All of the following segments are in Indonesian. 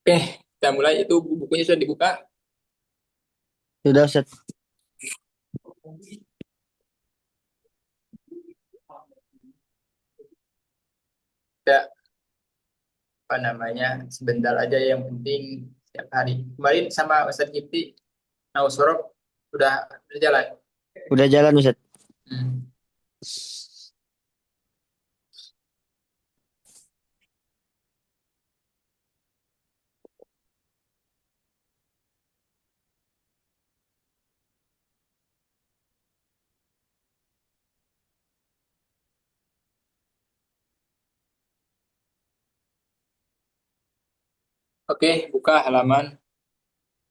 Oke, kita mulai. Itu bukunya sudah dibuka. Sudah Ustaz. Ya, apa namanya? Sebentar aja yang penting setiap hari. Kemarin sama Ustadz Kipti, Sorop udah berjalan. Udah jalan Ustaz. Hmm. Oke, buka halaman.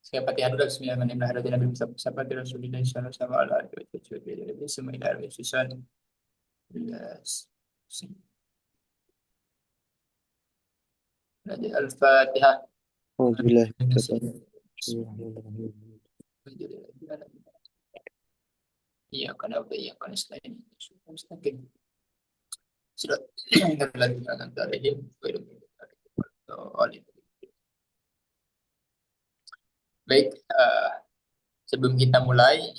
Saya Fatihah dulu. Bismillahirrahmanirrahim. Nabi Musa bersama Rasulullah sallallahu alaihi wasallam. Bismillahirrahmanirrahim. Al-Fatihah. Alhamdulillah. Iya, karena udah iya kan selain itu. Sudah lagi akan tarihim. Baik, sebelum kita mulai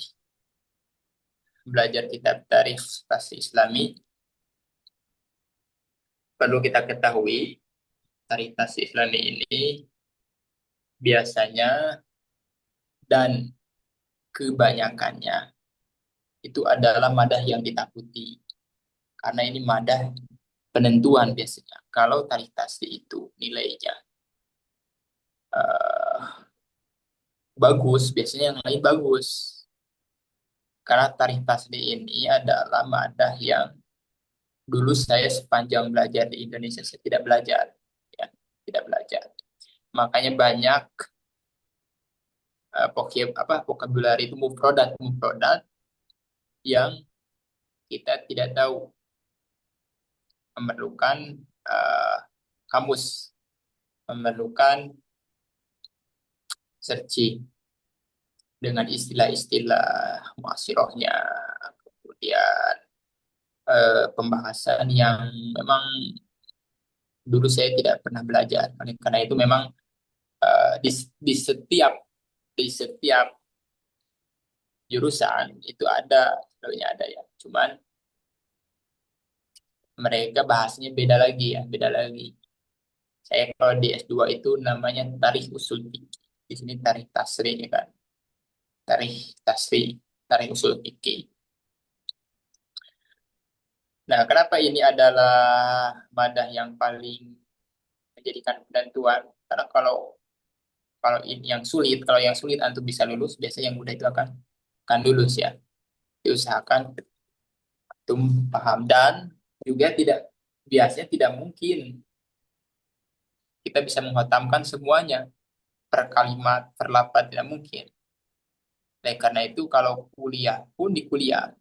belajar kitab Tarikh Pasti Islami, perlu kita ketahui Tarikh Pasti Islami ini biasanya dan kebanyakannya itu adalah madah yang ditakuti. Karena ini madah penentuan biasanya. Kalau Tarikh Pasti itu nilainya eh, bagus, biasanya yang lain bagus. Karena Tarikh Tasdi ini adalah madah yang dulu saya sepanjang belajar di Indonesia saya tidak belajar, ya, tidak belajar. Makanya banyak vocabulary itu mufrodat yang kita tidak tahu, memerlukan eh, kamus, memerlukan searching dengan istilah-istilah muasirohnya, kemudian pembahasan yang memang dulu saya tidak pernah belajar. Karena itu memang di setiap jurusan itu ada, sebenarnya ada ya. Cuman mereka bahasnya beda lagi ya, beda lagi. Saya kalau di S2 itu namanya tarikh usul fikih. Di sini tarikh tasri ya kan. Tarikh tasri, tarikh usul fikih. Nah, kenapa ini adalah madah yang paling menjadikan penentuan? Karena kalau kalau ini yang sulit, kalau yang sulit antum bisa lulus, biasanya yang mudah itu akan lulus ya. Diusahakan antum paham dan juga tidak biasanya tidak mungkin kita bisa menghatamkan semuanya per kalimat, per lafaz tidak mungkin. Dan karena itu kalau kuliah pun di kuliah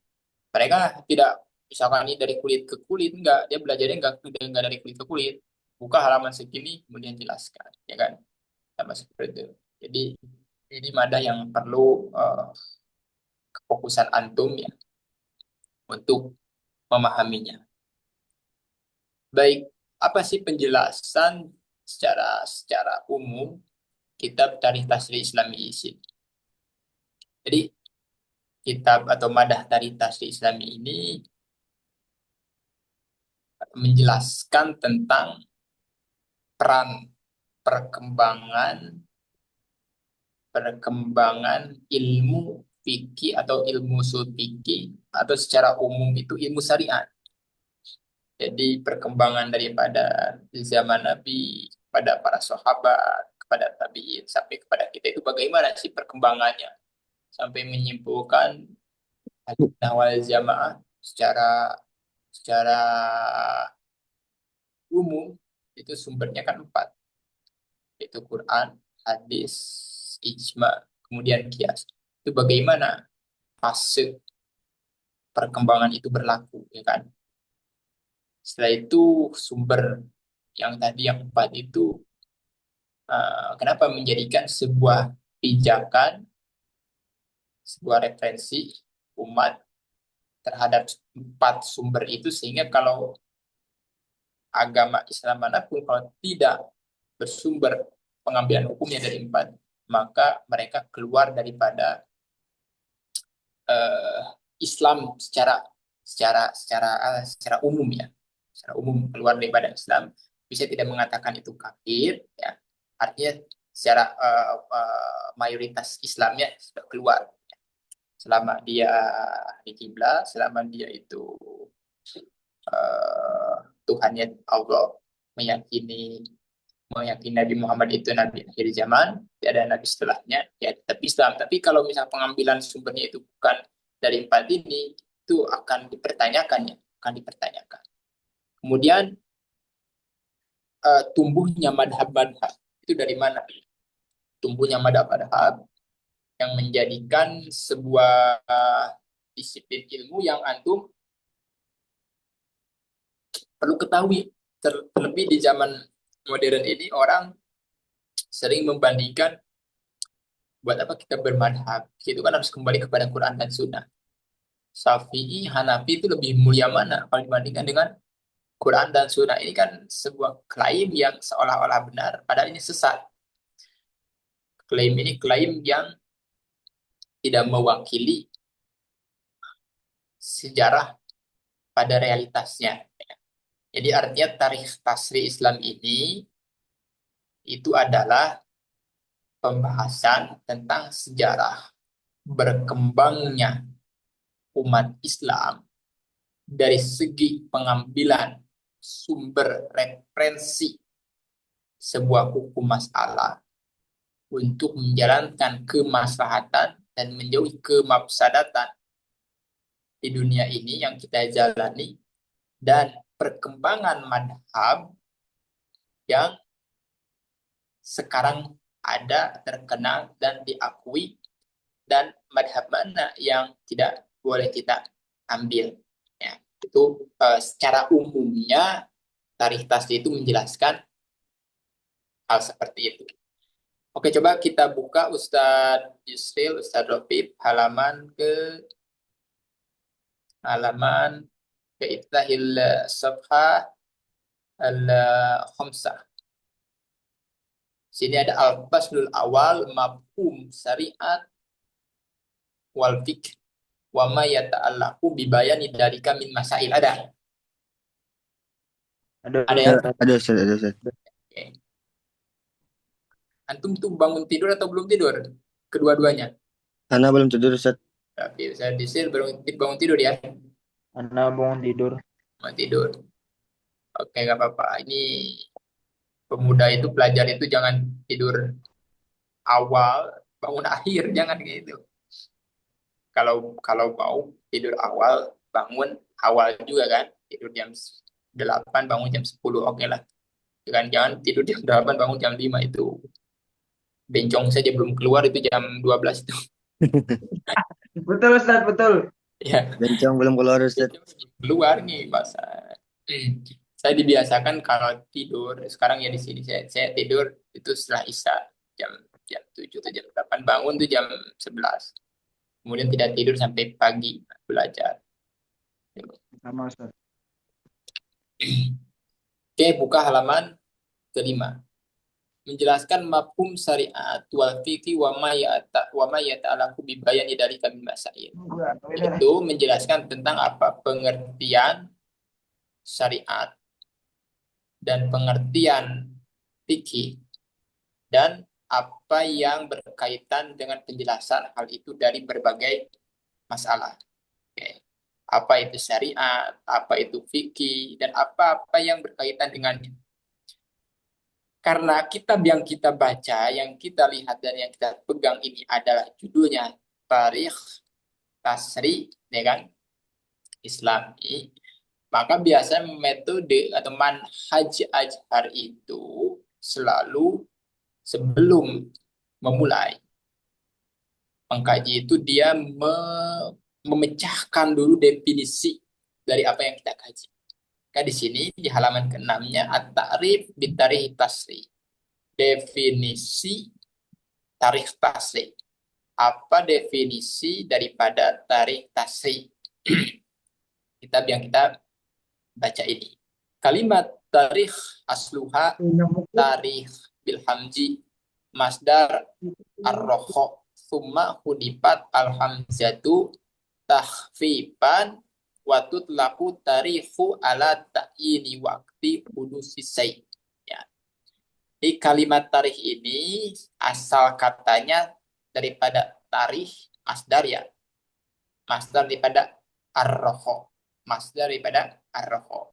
mereka tidak misalkan ini dari kulit ke kulit enggak, dia belajarnya enggak dari kulit ke kulit. Buka halaman segini kemudian jelaskan, ya kan? Sama seperti itu. Jadi ini madah yang perlu kefokusan antum ya untuk memahaminya. Baik, apa sih penjelasan secara umum kitab Tarikh Tasri Islami Isin? Jadi kitab atau madah Tarikh Tasri Islami ini menjelaskan tentang peran perkembangan perkembangan ilmu fikih atau ilmu usul fikih atau secara umum itu ilmu syariat. Jadi perkembangan daripada zaman Nabi kepada para sahabat, kepada tabi'in sampai kepada kita itu bagaimana sih perkembangannya sampai menyimpulkan wal jamaah secara secara umum itu sumbernya kan empat, yaitu Quran, hadis, ijma, kemudian kias. Itu bagaimana fase perkembangan itu berlaku, ya kan? Setelah itu sumber yang tadi yang empat itu kenapa menjadikan sebuah pijakan, sebuah referensi umat terhadap empat sumber itu sehingga kalau agama Islam manapun kalau tidak bersumber pengambilan hukumnya dari empat, maka mereka keluar daripada eh, Islam secara umum ya, secara umum keluar daripada Islam. Bisa tidak mengatakan itu kafir ya, artinya secara mayoritas Islamnya sudah keluar selama dia di kiblat, selama dia itu eh, Tuhannya Allah, meyakini meyakini Nabi Muhammad itu Nabi akhir zaman, tidak ada Nabi setelahnya, ya tetap Islam. Tapi kalau misal pengambilan sumbernya itu bukan dari empat ini, itu akan dipertanyakan ya, akan dipertanyakan. Kemudian tumbuhnya madhab-madhab itu dari mana? Tumbuhnya madhab-madhab yang menjadikan sebuah disiplin ilmu yang antum perlu ketahui. Terlebih di zaman modern ini orang sering membandingkan, buat apa kita bermadhab? Itu kan harus kembali kepada Quran dan Sunnah. Syafi'i, Hanafi itu lebih mulia mana kalau dibandingkan dengan Quran dan Sunnah? Ini kan sebuah klaim yang seolah-olah benar, padahal ini sesat. Klaim ini klaim yang tidak mewakili sejarah pada realitasnya. Jadi artinya tarikh tasri Islam ini itu adalah pembahasan tentang sejarah berkembangnya umat Islam dari segi pengambilan sumber referensi sebuah hukum masalah untuk menjalankan kemaslahatan dan menjauhi kemafsadatan di dunia ini yang kita jalani, dan perkembangan madhab yang sekarang ada, terkenal dan diakui, dan madhab mana yang tidak boleh kita ambil ya. Itu secara umumnya tarikh tasdi itu menjelaskan hal seperti itu. Oke, coba kita buka Ustadz Yusril, Ustadz Rofib, halaman ke Iftahil Safha al-Khamsah. Sini ada al-faslul awal mafhum syariat wal fiqh wa ma yata'allaqu bi bayani dzalika min masail. Ada? Ada Ada ya? Ustaz. Ada Ustaz, ada Ustaz. Oke. Antum tuh bangun tidur atau belum tidur? Kedua-duanya. Ana belum tidur Ustaz. Tapi saya disir bangun tidur ya. Anak bangun tidur. Bangun tidur. Oke, nggak apa-apa. Ini pemuda itu, pelajar itu jangan tidur awal, bangun akhir, jangan gitu. Kalau kalau mau tidur awal, bangun awal juga kan. Tidur jam 8, bangun jam 10, oke lah. Jangan tidur jam 8, bangun jam 5 itu. Bencong saja belum keluar itu jam 12 itu. Betul Ustaz, betul. Ya, Bencong belum keluar Ustaz. bencong belum keluar nih masa. Saya dibiasakan kalau tidur, sekarang ya di sini saya tidur itu setelah Isya jam jam 7 atau jam 8, bangun tuh jam 11. Kemudian tidak tidur sampai pagi belajar. Sama Ustaz. Oke, buka halaman kelima. Menjelaskan mafhum syariat wal fiqhi wa ma yata'allaqu bi bayani dari kami masail. Itu menjelaskan tentang apa pengertian syariat dan pengertian fikih, dan apa yang berkaitan dengan penjelasan hal itu dari berbagai masalah. Oke. Apa itu syariat, apa itu fikih, dan apa-apa yang berkaitan dengannya. Karena kitab yang kita baca, yang kita lihat dan yang kita pegang ini adalah judulnya Tarikh Tasri, ya kan, Islami, maka biasanya metode atau manhaj Azhar itu selalu sebelum memulai mengkaji itu dia memecahkan dulu definisi dari apa yang kita kaji. Di sini di halaman ke-6-nya at-ta'rif bitarikh tasri. Definisi tarikh tasri. Apa definisi daripada tarikh tasri? Kitab yang kita baca ini. Kalimat tarikh asluha tarikh bilhamji masdar ar-roho summa hudifat al-hamzatu takhfifan wa tutlaku tarihu ala ta'yini waqti hudusisai. Ya. Di kalimat tarikh ini asal katanya daripada tarikh masdar ya. Masdar daripada ar-roho. Masdar daripada ar-roho.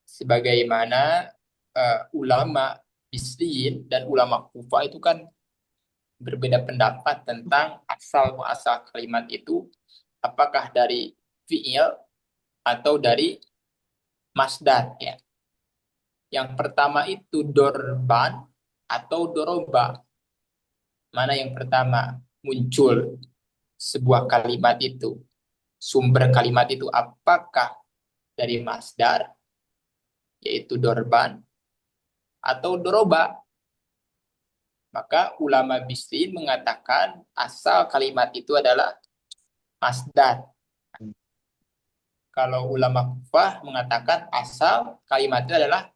Sebagaimana ulama Bisriyin dan ulama Kufah itu kan berbeda pendapat tentang asal muasal kalimat itu, apakah dari fiil atau dari masdar ya. Yang pertama itu dorban atau doroba. Mana yang pertama muncul sebuah kalimat itu, sumber kalimat itu apakah dari masdar yaitu dorban atau doroba. Maka ulama Bisriyin mengatakan asal kalimat itu adalah masdar. Kalau ulama Kufah mengatakan asal kalimat itu adalah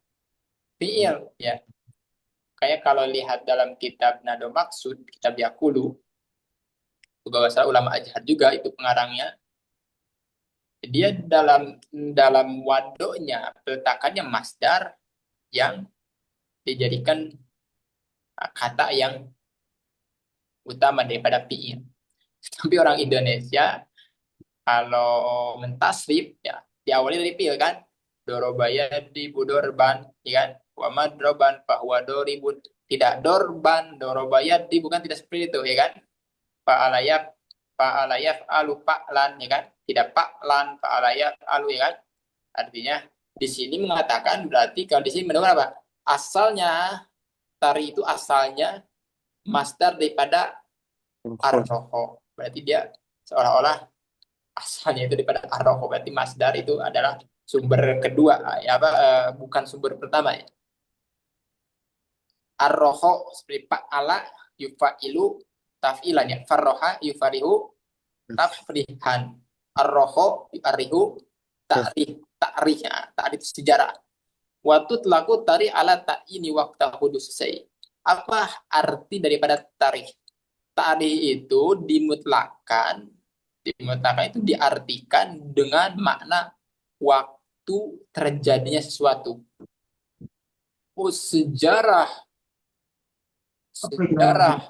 fiil ya. Kayak kalau lihat dalam kitab Nado Maksud, kitab Yakulu, bahwa ulama Azhar juga itu pengarangnya. Dia dalam wadoknya peletakannya masdar yang dijadikan kata yang utama daripada fiil. Tapi orang Indonesia kalau mentasrif ya diawali dari fiil kan, dorobaya di budorban, ya kan, wa madroban bahwa doribun, tidak dorban dorobaya di, bukan tidak seperti itu ya kan, fa'alayaf alu pa'lan ya kan, tidak pa'lan fa'alayaf alu ya kan. Artinya di sini mengatakan berarti kalau di sini mendengar apa? Asalnya tari itu asalnya masdar daripada ar-roho. Berarti dia seolah-olah asalnya itu daripada ar-roho. Berarti masdar itu adalah sumber kedua, ya apa? Bukan sumber pertama ya. Ar-roho seperti fa'ala yufa'ilu taf'ilan ya. Farroha yufarihu tafrihan. Ar-roho yu'arihu ta'rih ya. Ta'rih sejarah. Watut laku tari ala ta'ini waktu hudus say. Apa arti daripada tarikh? Tarikh itu dimutlakan itu diartikan dengan makna waktu terjadinya sesuatu. Oh, sejarah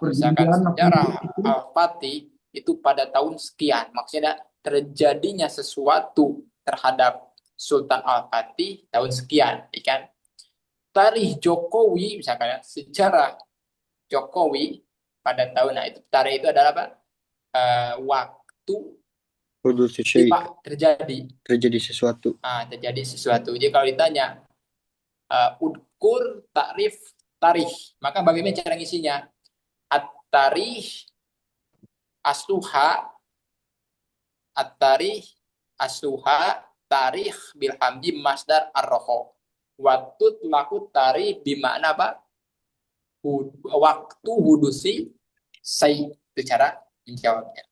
misalkan sejarah Al-Fatih itu pada tahun sekian. Maksudnya terjadinya sesuatu terhadap Sultan Al-Fatih tahun sekian, kan? Tarikh Jokowi misalkan sejarah Jokowi pada tahun, nah itu tarikh itu adalah apa? Waktu terjadi sesuatu. Terjadi sesuatu. Jadi kalau ditanya udkur takrif tarikh, maka bagaimana cara ngisinya? At-tarikh asluha tarikh bil hamdi masdar ar-roho. Waktu laku tarikh bimakna apa? Waktu hudusi say, itu cara menjawabnya.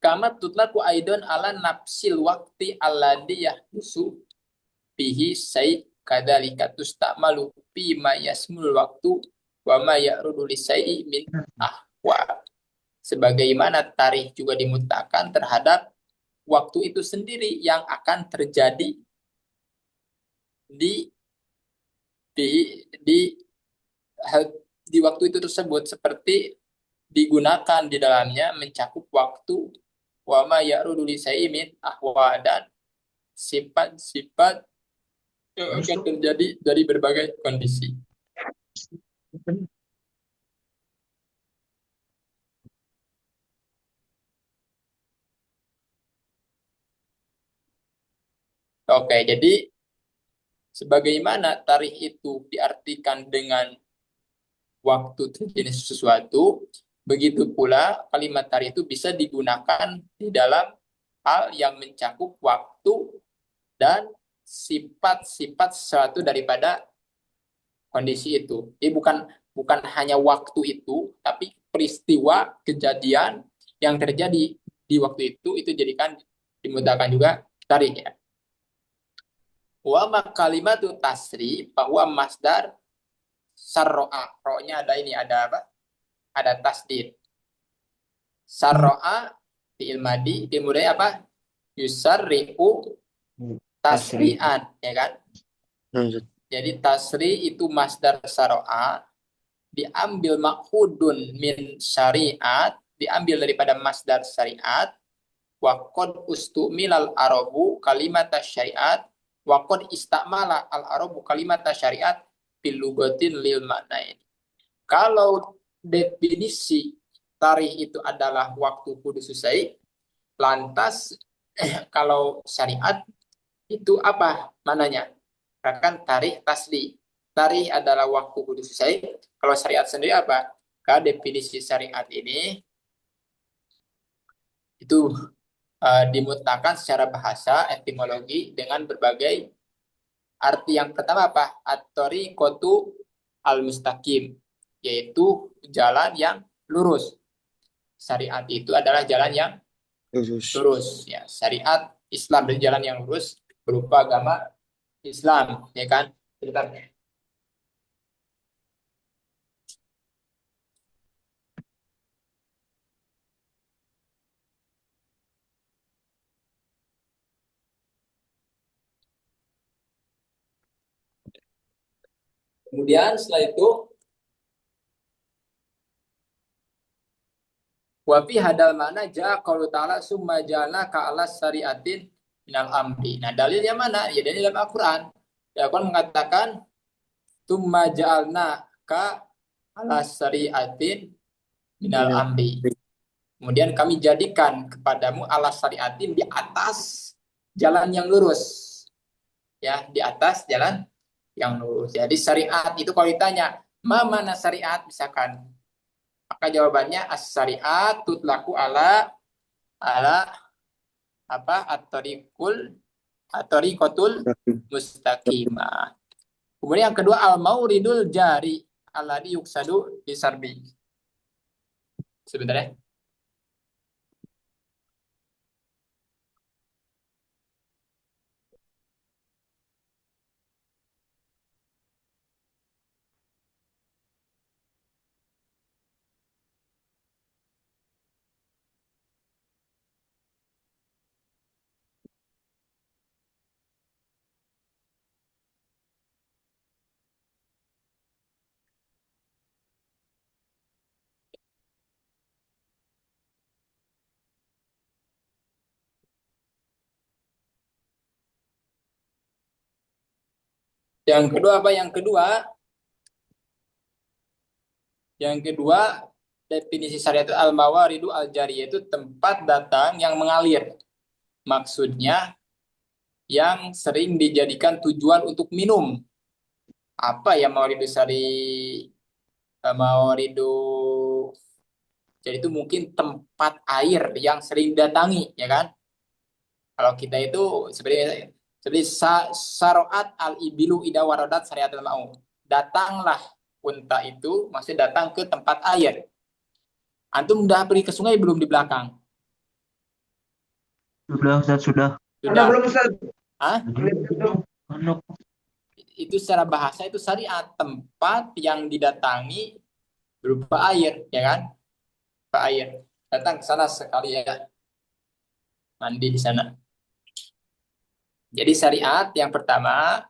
Kama tutlaku aidon ala nafsil wakti alladhi yahdusu bihi say kadzalika tustamalu fi ma yasmul waktu wa ma ya'rudu li sayyi min ahwa. Sebagaimana tarikh juga dimutakan terhadap waktu itu sendiri yang akan terjadi di waktu itu tersebut, seperti digunakan di dalamnya mencakup waktu wa ma ya'rudu li sayyi min ahwa, dan sifat-sifat yang akan terjadi dari berbagai kondisi. Oke, jadi sebagaimana tarikh itu diartikan dengan waktu terjadi sesuatu, begitu pula kalimat tarikh itu bisa digunakan di dalam hal yang mencakup waktu dan sifat-sifat sesuatu daripada kondisi itu. Jadi bukan hanya waktu itu, tapi peristiwa kejadian yang terjadi di waktu itu jadikan dimudahkan juga tarikh ya. Wa ma kalimatu tasri bahwa masdar sarro'a. Ro-nya ada ini, ada apa? Ada tasdid. Sarro'a fi'il madi, fi'il mudhari apa? Yusarri'u Tasri. tasri'an, ya kan? Nah, Ustaz. Jadi tasri itu masdar sarro'a, diambil makhudun min syariat, diambil daripada masdar syariat, waqad ustumilal arabu kalimat syariat, waqad istamala al arabu kalimat syariat bil lugatin lil maknain. Kalau definisi tarikh itu adalah waktu kudus selesai, lantas kalau syariat itu apa mananya? Kan tarikh tasli. Tarikh adalah waktu kudus selesai. Kalau syariat sendiri apa? Karena definisi syariat ini itu dimutlakan secara bahasa etimologi dengan berbagai arti. Yang pertama apa? At-tariqatu al-mustaqim, yaitu jalan yang lurus. Syariat itu adalah jalan yang Lurus. lurus, ya. Syariat Islam dari jalan yang lurus berupa agama Islam, ya kan? Sebentar. Kemudian setelah itu wa fi hadal mana ja qaulu ta'ala summa ja'alna ka ala syariatin minal amri. Nah, dalilnya mana? Ya dari dalam Al-Qur'an. Ya, Al-Qur'an mengatakan summa ja'alna ka ala syariatin minal Minal. amri. Kemudian kami jadikan kepadamu ala syariatin di atas jalan yang lurus. Ya, di atas jalan yang lurus. Jadi syariat itu kalau ditanya, mana syariat misalkan, maka jawabannya as-syariat tutlaku ala apa? At-tariqatul mustaqimah. Kemudian yang kedua al-mauridul jari alladhi yuksadu bisarbi. Sebentar ya. Yang kedua apa? Yang kedua definisi syariat itu al-mawaridu al-jari, itu tempat datang yang mengalir. Maksudnya yang sering dijadikan tujuan untuk minum. Apa ya mawaridu mawaridu jadi itu mungkin tempat air yang sering datangi, ya kan? Kalau kita itu seperti saroat al-ibilu ida waradat syariat al-mau. Datanglah unta itu, maksudnya datang ke tempat air. Antum udah pergi ke sungai belum di belakang? Sudah, Ustaz, sudah. Sudah. belum, Ustaz. Hah? Anak. Itu secara bahasa itu syariat, tempat yang didatangi berupa air, ya kan? Berupa air. Datang ke sana sekali ya. Mandi di sana. Jadi syariat yang pertama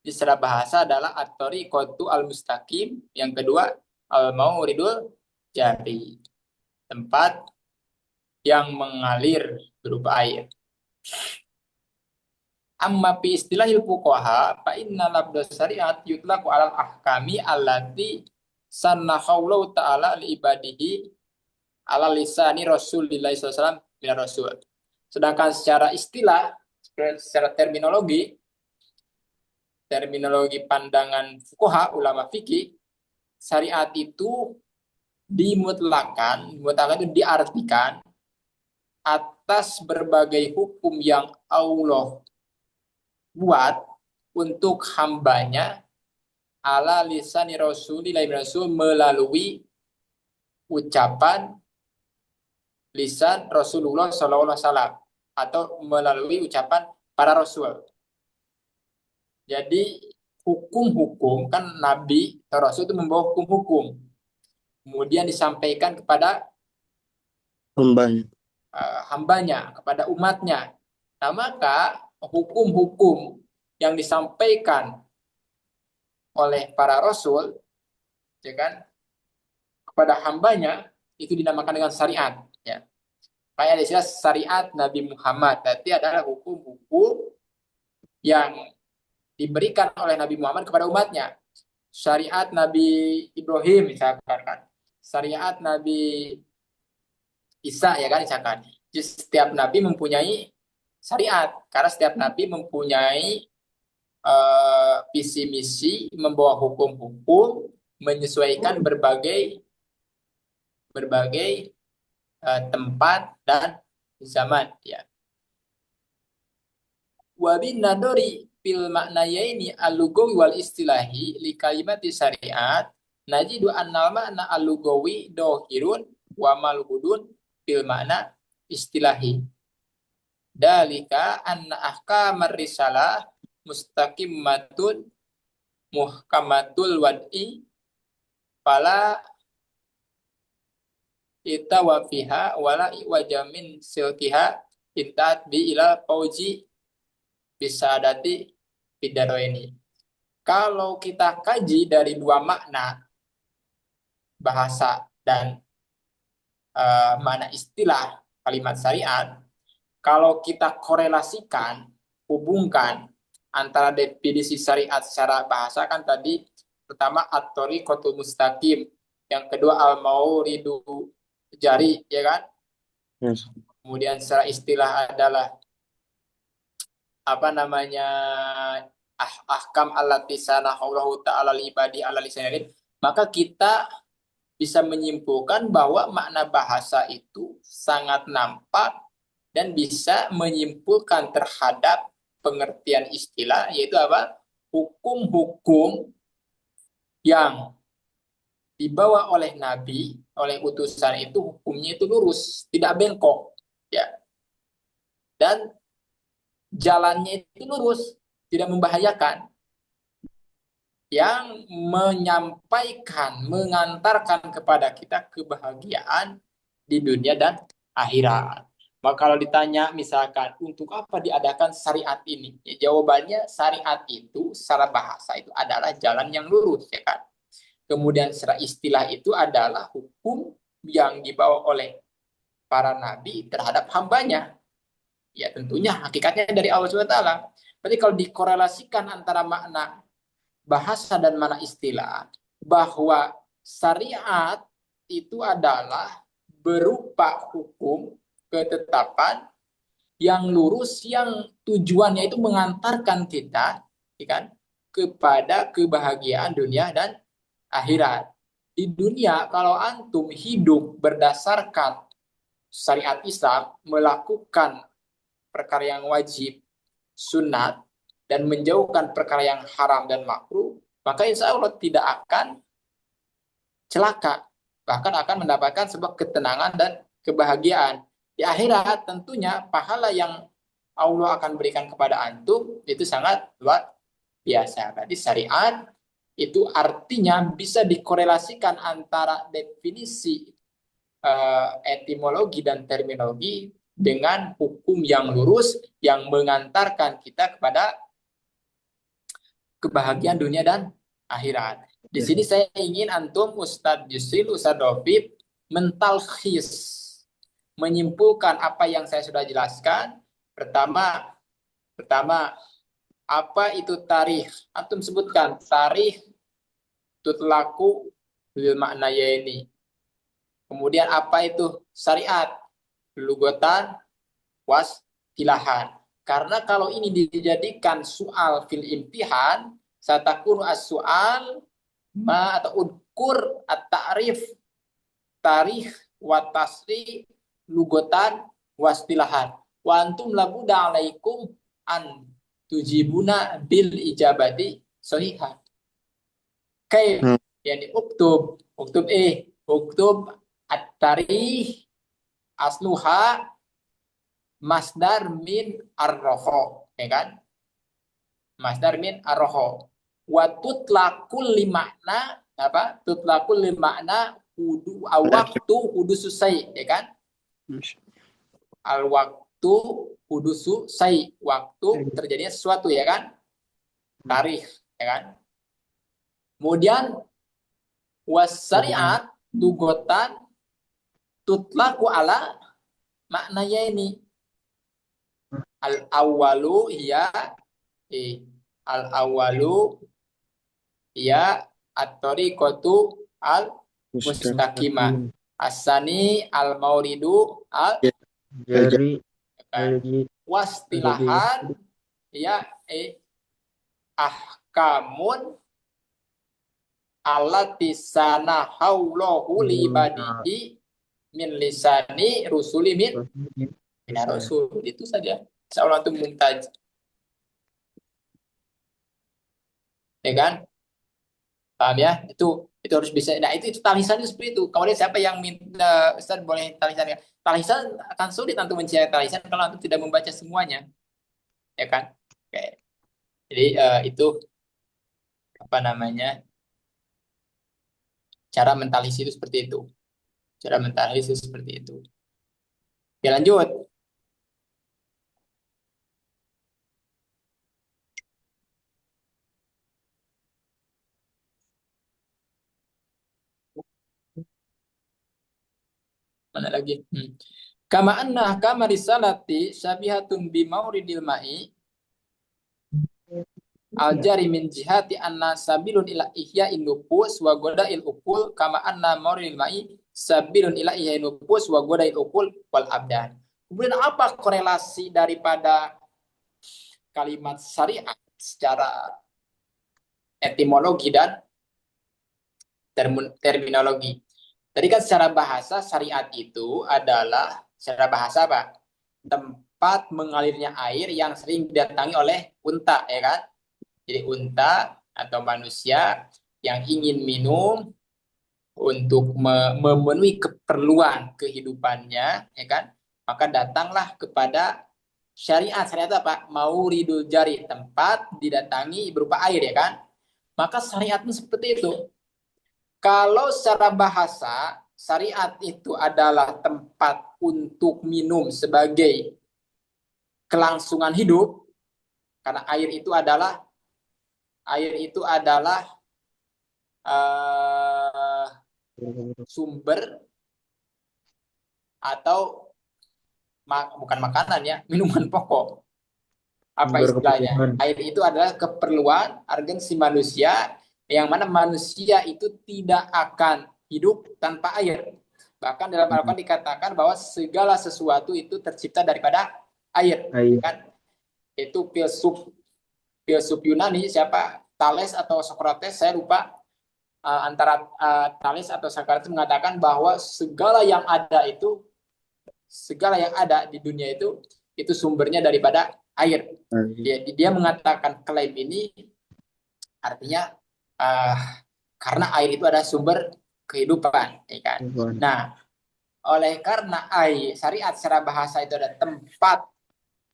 di secara bahasa adalah at-tariqatu al-mustaqim, yang kedua al-mauridul jari, tempat yang mengalir berupa air. Amma fi istilahil fuqaha fa inna labda syariat yutlaqu alal ahkami allati sannahu ta'ala li ibadihi ala lisani Rasulillah SAW min Rasul. Sedangkan secara istilah, secara terminologi pandangan fuqaha ulama fikih, syariat itu dimutlakan itu diartikan atas berbagai hukum yang Allah buat untuk hambanya ala lisani Rasulillah Rasul, melalui ucapan lisan Rasulullah SAW atau melalui ucapan para Rasul. Jadi hukum-hukum, kan Nabi atau Rasul itu membawa hukum-hukum, kemudian disampaikan kepada Hambanya. hambanya, kepada umatnya. Nah, maka hukum-hukum yang disampaikan oleh para Rasul, ya kan, kepada hambanya itu dinamakan dengan syariat. Ya. Kayak istilah syariat Nabi Muhammad, berarti adalah hukum-hukum yang diberikan oleh Nabi Muhammad kepada umatnya. Syariat Nabi Ibrahim misalkan kan, syariat Nabi Isa ya kan misalkan. Jadi setiap nabi mempunyai syariat karena setiap nabi mempunyai visi misi membawa hukum-hukum menyesuaikan berbagai berbagai tempat dan zaman ya. Wabin nadori fil maknayaini al-lugawi wal istilahi li kalimati syariat najidu annal makna al-lugawi dohirun wa malhudun fil makna istilahi. Dalika anna ahkamar risalah mustaqimmatun muhkamatul wad'i fala itawafiha wala iwajamin silkiha intat bi ila pauji bisa dati bidaro ini. Kalau kita kaji dari dua makna bahasa dan makna istilah kalimat syariat, kalau kita korelasikan, hubungkan antara definisi syariat secara bahasa kan tadi pertama at-thariqatul mustaqim, yang kedua al-mauridu jari, ya kan? Yes. Kemudian secara istilah adalah apa namanya ahkam allati sanahullahu ta'ala li ibadi ala lisanil, maka kita bisa menyimpulkan bahwa makna bahasa itu sangat nampak dan bisa menyimpulkan terhadap pengertian istilah, yaitu apa? Hukum-hukum yang dibawa oleh Nabi, oleh utusan itu hukumnya itu lurus, tidak bengkok, ya. Dan jalannya itu lurus, tidak membahayakan. Yang menyampaikan, mengantarkan kepada kita kebahagiaan di dunia dan akhirat. Maka kalau ditanya misalkan untuk apa diadakan syariat ini, ya, jawabannya syariat itu secara bahasa itu adalah jalan yang lurus, ya kan. Kemudian secara istilah itu adalah hukum yang dibawa oleh para nabi terhadap hambanya. Ya tentunya hakikatnya dari Allah SWT. Berarti kalau dikorelasikan antara makna bahasa dan makna istilah, bahwa syariat itu adalah berupa hukum ketetapan yang lurus yang tujuannya itu mengantarkan kita, ya kan, kepada kebahagiaan dunia dan akhirat. Di dunia kalau antum hidup berdasarkan syariat Islam, melakukan perkara yang wajib, sunat, dan menjauhkan perkara yang haram dan makruh, maka insya Allah tidak akan celaka, bahkan akan mendapatkan sebuah ketenangan dan kebahagiaan. Di akhirat tentunya pahala yang Allah akan berikan kepada antum itu sangat luar biasa. Berarti syariat itu artinya bisa dikorelasikan antara definisi etimologi dan terminologi dengan hukum yang lurus yang mengantarkan kita kepada kebahagiaan dunia dan akhirat. Di sini saya ingin antum Ustadz Yusril, Ustadz Dovib mentalkhis, menyimpulkan apa yang saya sudah jelaskan. Pertama, apa itu tarikh? Antum sebutkan tarikh tutlaku bil maknaya ini. Kemudian apa itu syariat? Lugatan was tilahan. Karena kalau ini dijadikan soal fil imtihan, satakunu as-soal ma atau udkur at-ta'rif tarikh wa tasri lugatan wastilahan. Wa antum labuda alaikum an tujibuna bil ijabati sahihah. Kaif yani uktub uktub at-tarikh asluha masdar min ar-roho, ya kan? Masdar min ar-roho. Wa tutlaqul limakna apa? Tutlaqul limakna waktu hudusu sai, ya kan? Al waktu hudusu sai, waktu terjadinya sesuatu, ya kan? Tarikh, ya kan? Kemudian wasariat lugotan tutlaqu ala maknanya ini al awalu ya al awalu ya at-tariqatu al mustaqimah asani al mauridu al Jari wastilahan ya ahkamun allati sanahaulahu li ibadihi min lisani rusuli min rasul. Itu saja. Insyaallah itu mumtaz. Ya kan? Paham ya? Itu harus bisa. Nah, itu talisan itu seperti itu. Kemudian siapa yang minta Ustaz boleh talisan ya? Talisan akan sulit untuk mencari talisan kalau antum tidak membaca semuanya. Ya kan? Oke. Jadi itu apa namanya? Cara mentalis itu seperti itu. Cara mentalis itu seperti itu. Ya lanjut. Mana lagi? Kama anna kama risalati syabihatun bi mauridil ma'i al jari min jihati anna sabilun ila ihya'in nufus wa goda'il ukul kama anna mauridil ma'i sabilun ila ihya'in nufus wa goda'il ukul wal abdan. Kemudian apa korelasi daripada kalimat syariat secara etimologi dan terminologi? Tadi kan secara bahasa syariat itu adalah secara bahasa apa? Tempat mengalirnya air yang sering didatangi oleh unta, ya kan? Jadi unta atau manusia yang ingin minum untuk memenuhi keperluan kehidupannya, ya kan? Maka datanglah kepada syariat. Syariat apa? Mauridul jari, tempat didatangi berupa air, ya kan? Maka syariatnya seperti itu. Kalau secara bahasa, syariat itu adalah tempat untuk minum sebagai kelangsungan hidup, karena air itu adalah sumber atau bukan makanan ya, minuman pokok. Apa istilahnya? Air itu adalah keperluan urgensi manusia, yang mana manusia itu tidak akan hidup tanpa air. Bahkan dalam Al-Quran dikatakan bahwa segala sesuatu itu tercipta daripada air. Kan? Itu filsuf Yunani, siapa? Thales atau Socrates, saya lupa. Antara Thales atau Socrates mengatakan bahwa segala yang ada di dunia itu sumbernya daripada air. Dia mengatakan klaim ini artinya karena air itu adalah sumber kehidupan, ya kan? Nah, oleh karena air, syariat secara bahasa itu ada tempat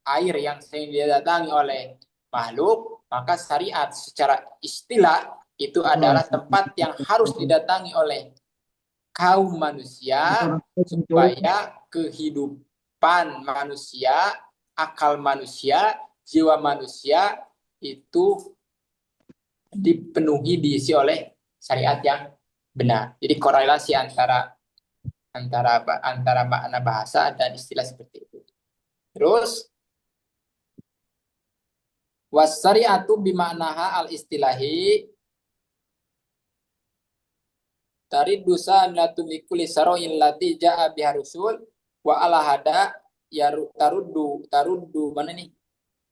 air yang sering didatangi oleh makhluk, maka syariat secara istilah itu adalah tempat yang harus didatangi oleh kaum manusia supaya kehidupan manusia, akal manusia, jiwa manusia itu dipenuhi, diisi oleh syariat yang benar. Jadi korelasi antara makna bahasa dan istilah seperti itu. Terus wasyariatu bimaknaha al-istilahi taridusa minatun likuli saro'in lati ja'a biha rusul wa ala hada ya taruddu mana nih?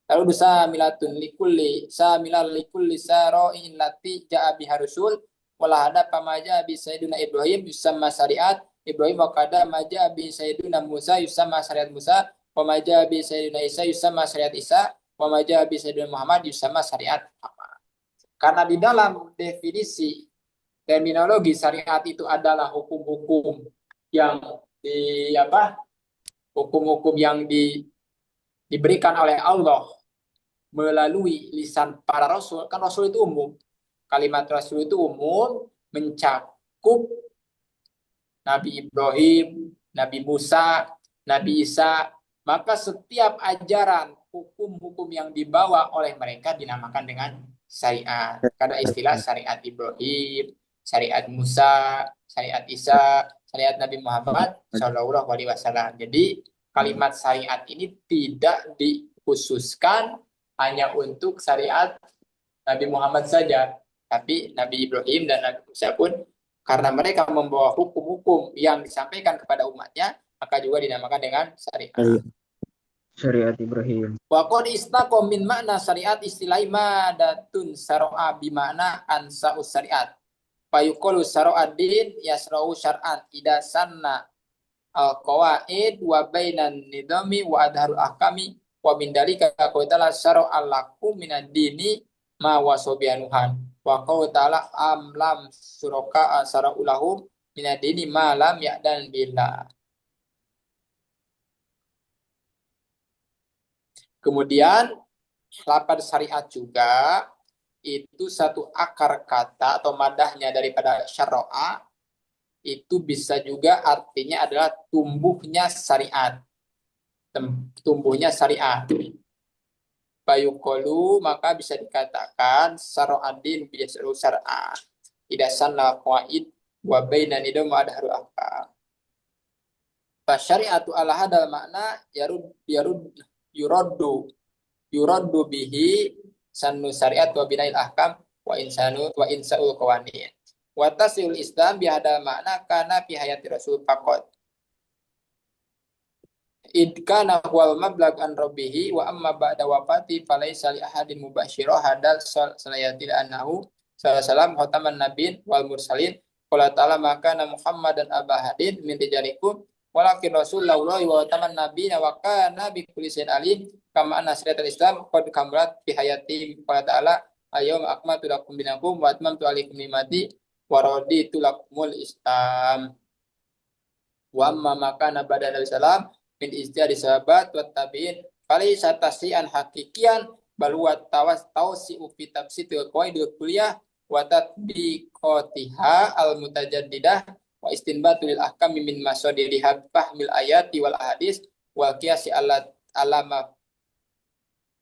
Taruddu samilatun likulli saro'in lati ja'a biha rusul wa ala hada pamaja bi sayyidina Ibrahim yusamma syariat Ibrahim wa qada maja bi sayyidina Musa yusamma syariat Musa wa maja bi sayyidina Isa yusamma syariat Isa wa maja bi sayyidina Muhammad yusamma syariat Muhammad. Karena di dalam definisi terminologi syariat itu adalah hukum-hukum yang diberikan oleh Allah melalui lisan para rasul. Kan rasul itu umum. Kalimat Rasul itu umum, mencakup Nabi Ibrahim, Nabi Musa, Nabi Isa. Maka setiap ajaran hukum-hukum yang dibawa oleh mereka dinamakan dengan syariat. Karena istilah syariat Ibrahim, syariat Musa, syariat Isa, syariat Nabi Muhammad Shallallahu Alaihi Wasallam. Jadi kalimat syariat ini tidak dikhususkan hanya untuk syariat Nabi Muhammad saja, tapi Nabi Ibrahim dan Nabi Musa pun karena mereka membawa hukum-hukum yang disampaikan kepada umatnya, maka juga dinamakan dengan syariat. Syariat Ibrahim. Wa qad istaqom min makna syariat istilah madatun syara'a bi makna ansa'us syariat. Fayuqalu syara'ad din yasra'u syar'an idza sanna al-qawaid wa bainan nidami wa adharul ahkami wa min dalika qala syara'al lakum minad dini ma wasobianuhan wa qala ta'ala am lam suraka asara'ulahum minadini ma lam ya'dan billah. Kemudian lafaz syariat juga itu satu akar kata atau madahnya daripada syara'a, itu bisa juga artinya adalah tumbuhnya syariat. Tumbuhnya syariat. Bayukolu maka bisa dikatakan syara'adin biasru syar'a. Idasan la qaid wa baina nidam wa adharu ahkam. Fasyari'atu ala hadal makna yuraddu bihi sannu syariat wa binail ahkam wa insa'ul qawanin. Wa tasil Islam bi hadal makna kana fi hayati Rasul faqat. Idkana wal mablag an rabbihi wa amma ba'da wafati falaysa li ahadin mubashirah hadal salayatil annahu sallallahu khataman nabiyyin wal mursalin qala ta'ala maka Muhammadan abahadin min rijalikum walakin rasulullah wa taman nabiyina wa kana bi kulli shay'in alim kama anna syariatul islam qad kamalat fi hayati qala ta'ala ayyuma akmaltu lakum dinakum wa atmamtu alaikum ni'mati wa raditu lakumul islam wa amma maka ba'da nabi sallam min ijtihadi sahabat wa tabi'in kali satasian hakikian baluat tawas tausi'u fi tafsitil qawaidul kuliah wa tatbiqatiha al mutajaddidah wa istinbatul ahkam min masadiriha fahmil ayati wal hadis wa qiyasi alama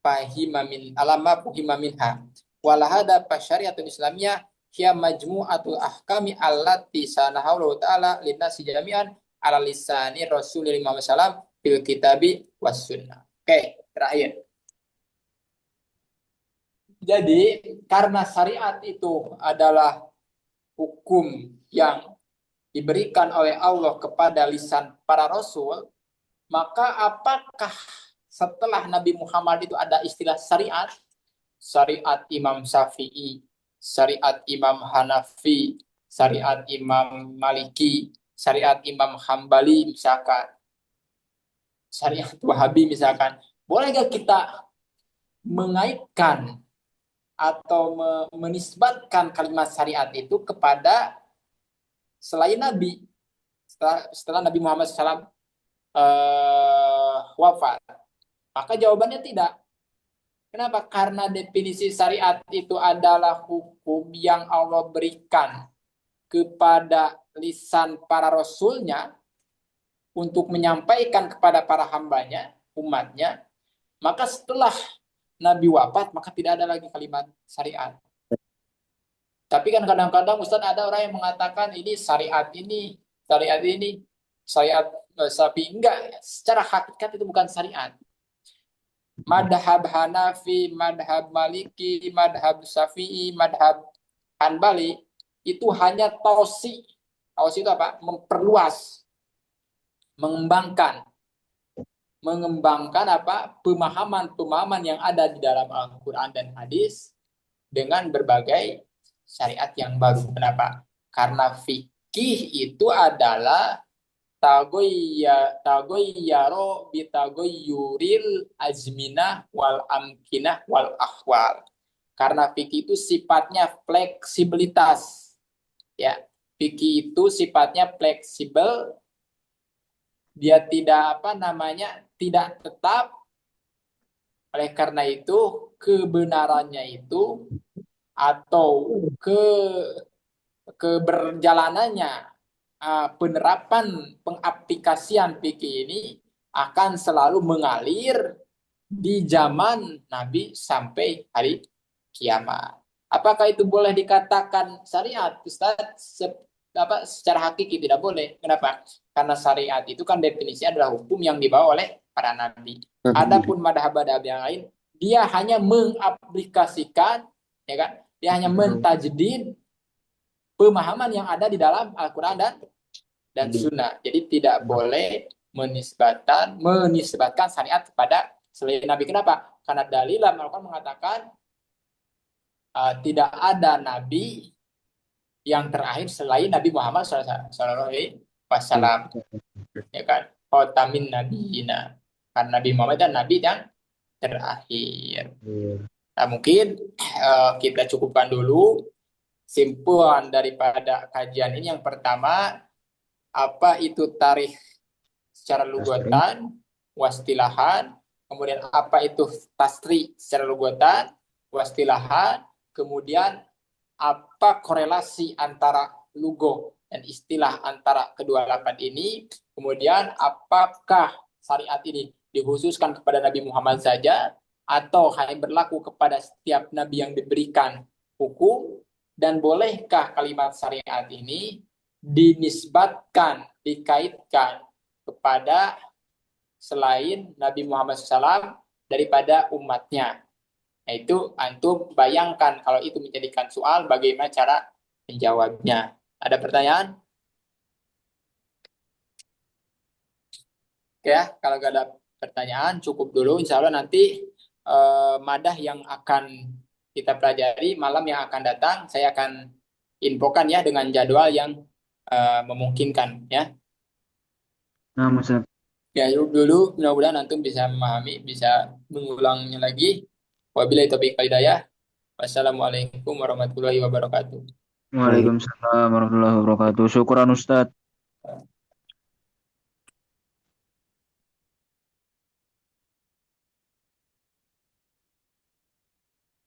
fahima minha wala hada syariatul islamiyah hiya majmu'atul ahkami allati sanahu ta'ala linnasi jami'an ala lisani Rasulullah SAW fil kitabi was sunnah. Oke, terakhir. Jadi karena syariat itu adalah hukum yang diberikan oleh Allah kepada lisan para rasul, maka apakah setelah Nabi Muhammad itu ada istilah syariat? Syariat Imam Syafi'i, syariat Imam Hanafi, syariat Imam Maliki, syariat Imam Hambali misalkan, syariat Wahabi misalkan. Boleh gak kita mengaitkan atau menisbatkan kalimat syariat itu kepada selain Nabi setelah Nabi Muhammad SAW wafat? Maka jawabannya tidak. Kenapa? Karena definisi syariat itu adalah hukum yang Allah berikan kepada lisan para rasulnya untuk menyampaikan kepada para hambanya, umatnya. Maka setelah Nabi wafat, maka tidak ada lagi kalimat syariat. Tapi kan kadang-kadang Ustaz ada orang yang mengatakan ini syariat Syafi'i. Enggak, secara hakikat itu bukan syariat. Madhab Hanafi, madhab Maliki, madhab Syafi'i, madhab Hanbali itu hanya tausi. Tausi itu apa? Memperluas, mengembangkan apa? Pemahaman yang ada di dalam Al-Qur'an dan hadis dengan berbagai syariat yang baru. Kenapa? Karena fikih itu adalah tagoyyaro bitagoyyuril azminah wal amkinah wal ahwal. Karena fikih itu sifatnya fleksibilitas. Ya, fikih itu sifatnya fleksibel. Dia tidak tidak tetap. Oleh karena itu kebenarannya itu atau ke keberjalanannya, penerapan pengaplikasian fikih ini akan selalu mengalir di zaman Nabi sampai hari kiamat. Apakah itu boleh dikatakan syariat, Ustaz? Secara hakiki tidak boleh. Kenapa? Karena syariat itu kan definisinya adalah hukum yang dibawa oleh para nabi. Adapun madhab-madhab yang lain, dia hanya mengaplikasikan, ya kan? Dia hanya mentajdid pemahaman yang ada di dalam Al-Quran dan Sunnah. Jadi tidak boleh menisbatkan syariat kepada selain Nabi. Kenapa? Karena dalil Al-Quran mengatakan tidak ada Nabi yang terakhir selain Nabi Muhammad SAW. Ya kan? Khotamin Nabiyina. Karena Nabi Muhammad dan Nabi yang terakhir. Nah, mungkin kita cukupkan dulu simpulan daripada kajian ini. Yang pertama, apa itu tarikh secara lugatan, wastilahan, kemudian apa itu tasri secara lugatan, wastilahan, kemudian apa korelasi antara lugo dan istilah antara kedua lafaz ini, kemudian apakah syariat ini dikhususkan kepada Nabi Muhammad saja atau hanya berlaku kepada setiap nabi yang diberikan hukum, dan bolehkah kalimat syariat ini dinisbatkan, dikaitkan kepada selain Nabi Muhammad SAW daripada umatnya. Nah, itu antum bayangkan kalau itu menjadikan soal, bagaimana cara menjawabnya. Ada pertanyaan? Oke ya, kalau gak ada pertanyaan cukup dulu. Insya Allah nanti madah yang akan kita pelajari malam yang akan datang, saya akan infokan ya dengan jadwal yang memungkinkan ya. Nah, Ustaz. Ya, yuk dulu, mudah-mudahan antum bisa memahami, bisa mengulangnya lagi. Wabillahi taufiq wal hidayah. Wassalamualaikum warahmatullahi wabarakatuh. Waalaikumsalam warahmatullahi wabarakatuh. Syukuran Ustaz.